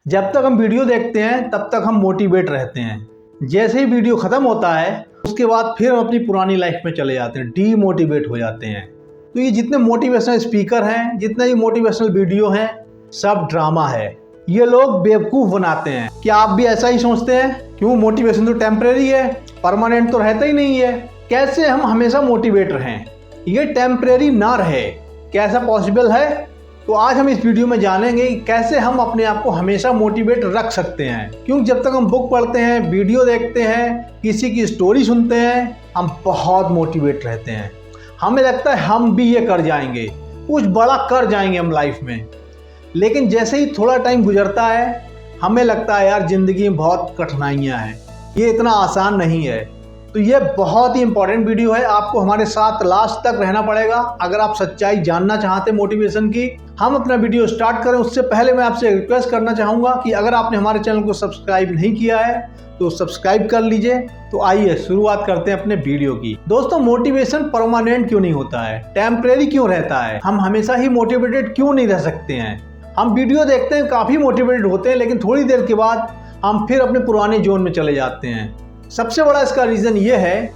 जब तक हम वीडियो देखते हैं तब तक हम मोटिवेट रहते हैं। जैसे ही वीडियो ख़त्म होता है उसके बाद फिर हम अपनी पुरानी लाइफ में चले जाते हैं, डीमोटिवेट हो जाते हैं। तो ये जितने मोटिवेशनल स्पीकर हैं, जितने ये मोटिवेशनल वीडियो हैं, सब ड्रामा है। ये लोग बेवकूफ़ बनाते हैं। क्या आप भी ऐसा ही सोचते हैं? क्यों मोटिवेशन तो टेम्परेरी है, परमानेंट तो रहता ही नहीं है। कैसे हम हमेशा मोटिवेट रहें, ये टेम्परेरी ना रहे, कैसा पॉसिबल है? तो आज हम इस वीडियो में जानेंगे कि कैसे हम अपने आप को हमेशा मोटिवेट रख सकते हैं। क्योंकि जब तक हम बुक पढ़ते हैं, वीडियो देखते हैं, किसी की स्टोरी सुनते हैं, हम बहुत मोटिवेट रहते हैं। हमें लगता है हम भी ये कर जाएंगे, कुछ बड़ा कर जाएंगे हम लाइफ में। लेकिन जैसे ही थोड़ा टाइम गुजरता है हमें लगता है यार ज़िंदगी में बहुत कठिनाइयाँ हैं, ये इतना आसान नहीं है। तो ये बहुत ही इंपॉर्टेंट वीडियो है, आपको हमारे साथ लास्ट तक रहना पड़ेगा अगर आप सच्चाई जानना चाहते हैं मोटिवेशन की। हम अपना वीडियो स्टार्ट करें उससे पहले मैं आपसे रिक्वेस्ट करना चाहूँगा कि अगर आपने हमारे चैनल को सब्सक्राइब नहीं किया है तो सब्सक्राइब कर लीजिए। तो आइए शुरुआत करते हैं अपने वीडियो की। दोस्तों, मोटिवेशन परमानेंट क्यों नहीं होता है, टेम्परेरी क्यों रहता है? हम हमेशा ही मोटिवेटेड क्यों नहीं रह सकते हैं? हम वीडियो देखते हैं, काफ़ी मोटिवेटेड होते हैं, लेकिन थोड़ी देर के बाद हम फिर अपने पुराने जोन में चले जाते हैं। सबसे बड़ा इसका रीज़न ये है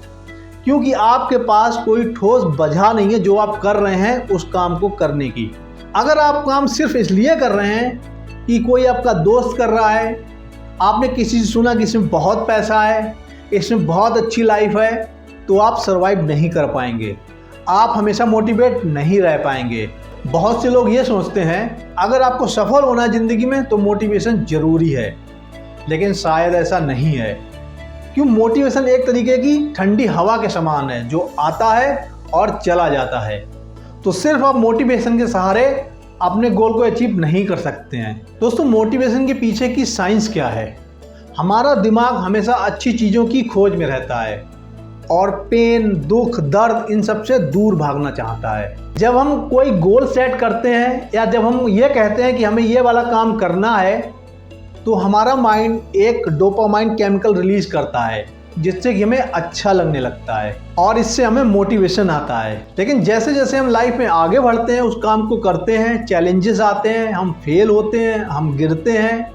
क्योंकि आपके पास कोई ठोस वजह नहीं है जो आप कर रहे हैं उस काम को करने की। अगर आप काम सिर्फ इसलिए कर रहे हैं कि कोई आपका दोस्त कर रहा है, आपने किसी से सुना कि इसमें बहुत पैसा है, इसमें बहुत अच्छी लाइफ है, तो आप सर्वाइव नहीं कर पाएंगे, आप हमेशा मोटिवेट नहीं रह पाएंगे। बहुत से लोग ये सोचते हैं अगर आपको सफल होना है ज़िंदगी में तो मोटिवेशन ज़रूरी है, लेकिन शायद ऐसा नहीं है। क्यों? मोटिवेशन एक तरीके की ठंडी हवा के समान है जो आता है और चला जाता है। तो सिर्फ आप मोटिवेशन के सहारे अपने गोल को अचीव नहीं कर सकते हैं। दोस्तों, मोटिवेशन के पीछे की साइंस क्या है? हमारा दिमाग हमेशा अच्छी चीज़ों की खोज में रहता है और पेन, दुख, दर्द इन सब से दूर भागना चाहता है। जब हम कोई गोल सेट करते हैं या जब हम ये कहते हैं कि हमें ये वाला काम करना है तो हमारा माइंड एक डोपामाइन केमिकल रिलीज करता है जिससे कि हमें अच्छा लगने लगता है और इससे हमें मोटिवेशन आता है। लेकिन जैसे जैसे हम लाइफ में आगे बढ़ते हैं, उस काम को करते हैं, चैलेंजेस आते हैं, हम फेल होते हैं, हम गिरते हैं,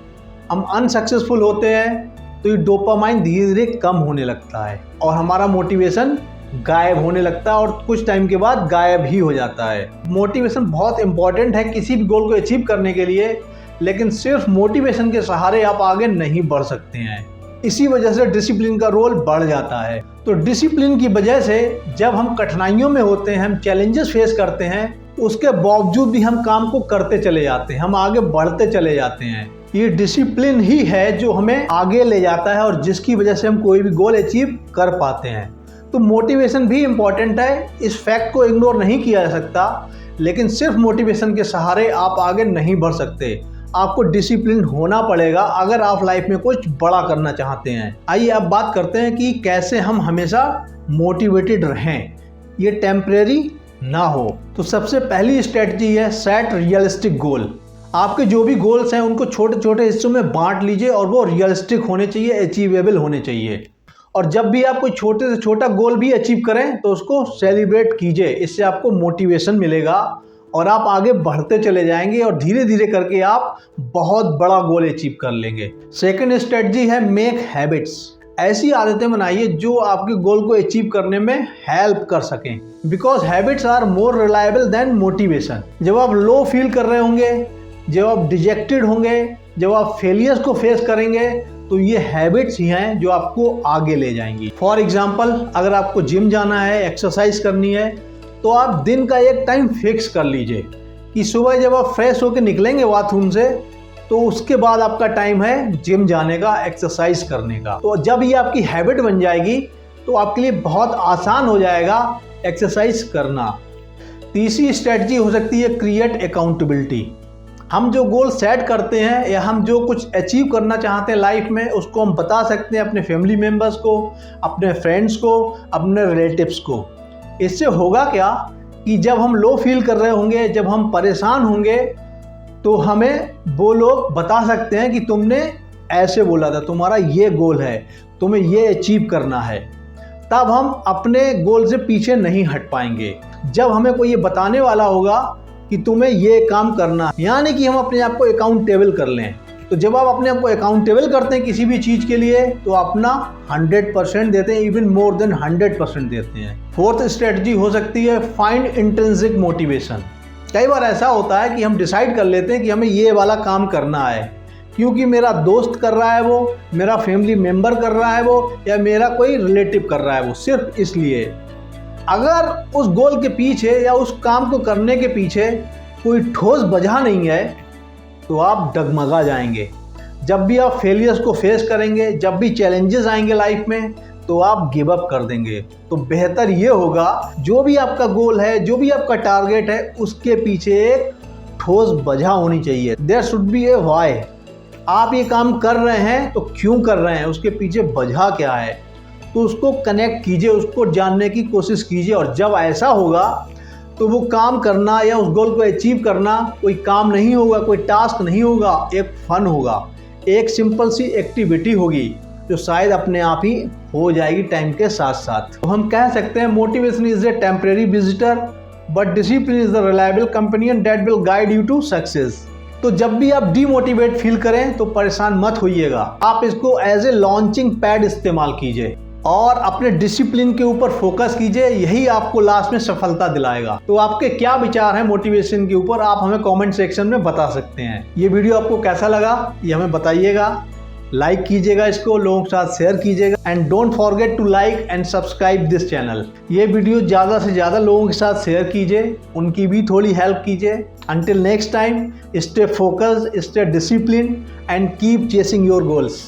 हम अनसक्सेसफुल होते हैं, तो ये डोपामाइन धीरे धीरे कम होने लगता है और हमारा मोटिवेशन गायब होने लगता है और कुछ टाइम के बाद गायब ही हो जाता है। मोटिवेशन बहुत इंपॉर्टेंट है किसी भी गोल को अचीव करने के लिए, लेकिन सिर्फ मोटिवेशन के सहारे आप आगे नहीं बढ़ सकते हैं। इसी वजह से डिसिप्लिन का रोल बढ़ जाता है। तो डिसिप्लिन की वजह से जब हम कठिनाइयों में होते हैं, हम चैलेंजेस फेस करते हैं, उसके बावजूद भी हम काम को करते चले जाते हैं, हम आगे बढ़ते चले जाते हैं। ये डिसिप्लिन ही है जो हमें आगे ले जाता है और जिसकी वजह से हम कोई भी गोल अचीव कर पाते हैं। तो मोटिवेशन भी इम्पॉर्टेंट है, इस फैक्ट को इग्नोर नहीं किया जा सकता, लेकिन सिर्फ मोटिवेशन के सहारे आप आगे नहीं बढ़ सकते। आपको डिसिप्लिन होना पड़ेगा अगर आप लाइफ में कुछ बड़ा करना चाहते हैं। आइए अब बात करते हैं कि कैसे हम हमेशा मोटिवेटेड रहें, ये टेम्परेरी ना हो। तो सबसे पहली स्ट्रेटजी है सेट रियलिस्टिक गोल। आपके जो भी गोल्स हैं उनको छोटे छोटे हिस्सों में बांट लीजिए और वो रियलिस्टिक होने चाहिए, अचीवेबल होने चाहिए। और जब भी आप कोई छोटे से छोटा गोल भी अचीव करें तो उसको सेलिब्रेट कीजिए, इससे आपको मोटिवेशन मिलेगा और आप आगे बढ़ते चले जाएंगे और धीरे धीरे करके आप बहुत बड़ा गोल अचीव कर लेंगे। सेकंड स्ट्रेटजी है मेक हैबिट्स। ऐसी आदतें बनाइए जो आपके गोल को अचीव करने में हेल्प कर सकें, because habits are more reliable than motivation. जब आप लो फील कर रहे होंगे, जब आप डिजेक्टेड होंगे, जब आप फेलियर्स को फेस करेंगे, तो ये हैबिट्स ही हैं जो आपको आगे ले जाएंगी। फॉर एग्जाम्पल, अगर आपको जिम जाना है, एक्सरसाइज करनी है, तो आप दिन का एक टाइम फिक्स कर लीजिए कि सुबह जब आप फ्रेश होकर निकलेंगे बाथरूम से तो उसके बाद आपका टाइम है जिम जाने का, एक्सरसाइज करने का। तो जब ये आपकी हैबिट बन जाएगी तो आपके लिए बहुत आसान हो जाएगा एक्सरसाइज करना। तीसरी स्ट्रेटजी हो सकती है क्रिएट अकाउंटेबिलिटी। हम जो गोल सेट करते हैं या हम जो कुछ अचीव करना चाहते हैं लाइफ में, उसको हम बता सकते हैं अपने फैमिली मेम्बर्स को, अपने फ्रेंड्स को, अपने रिलेटिव्स को। इससे होगा क्या कि जब हम लो फील कर रहे होंगे, जब हम परेशान होंगे, तो हमें वो लोग बता सकते हैं कि तुमने ऐसे बोला था, तुम्हारा ये गोल है, तुम्हें ये अचीव करना है। तब हम अपने गोल से पीछे नहीं हट पाएंगे। जब हमें कोई ये बताने वाला होगा कि तुम्हें ये काम करना है, यानी कि हम अपने आप को अकाउंटेबल कर लें तो जब आप अपने आप को अकाउंटेबल करते हैं किसी भी चीज़ के लिए तो अपना 100% देते हैं, इवन मोर देन 100% देते हैं। फोर्थ स्ट्रेटजी हो सकती है फाइंड इंट्रिंसिक मोटिवेशन। कई बार ऐसा होता है कि हम डिसाइड कर लेते हैं कि हमें ये वाला काम करना है क्योंकि मेरा दोस्त कर रहा है वो, मेरा फैमिली मेम्बर कर रहा है वो, या मेरा कोई रिलेटिव कर रहा है वो, सिर्फ इसलिए। अगर उस गोल के पीछे या उस काम को करने के पीछे कोई ठोस वजह नहीं है तो आप डगमगा जाएंगे। जब भी आप फेलियर्स को फेस करेंगे, जब भी चैलेंजेस आएंगे लाइफ में, तो आप गिव अप कर देंगे। तो बेहतर ये होगा जो भी आपका गोल है, जो भी आपका टारगेट है, उसके पीछे एक ठोस वजह होनी चाहिए। There should be a why. आप ये काम कर रहे हैं तो क्यों कर रहे हैं, उसके पीछे वजह क्या है, तो उसको कनेक्ट कीजिए, उसको जानने की कोशिश कीजिए। और जब ऐसा होगा तो वो काम करना या उस गोल को अचीव करना कोई काम नहीं होगा, कोई टास्क नहीं होगा, एक फन होगा, एक सिंपल सी एक्टिविटी होगी जो शायद अपने आप ही हो जाएगी टाइम के साथ साथ। तो हम कह सकते हैं motivation is a temporary visitor but discipline is the reliable companion that will guide you to success. तो जब भी आप डीमोटिवेट फील करें तो परेशान मत होइएगा, आप इसको एज ए लॉन्चिंग पैड इस्तेमाल कीजिए और अपने डिसिप्लिन के ऊपर फोकस कीजिए, यही आपको लास्ट में सफलता दिलाएगा। तो आपके क्या विचार हैं मोटिवेशन के ऊपर, आप हमें कमेंट सेक्शन में बता सकते हैं। ये वीडियो आपको कैसा लगा ये हमें बताइएगा, लाइक कीजिएगा, इसको लोगों के साथ शेयर कीजिएगा and don't forget to like and subscribe this channel. ये वीडियो ज़्यादा से ज़्यादा लोगों के साथ शेयर कीजिए, उनकी भी थोड़ी हेल्प कीजिए। Until next time, stay focused, stay discipline and keep chasing your goals.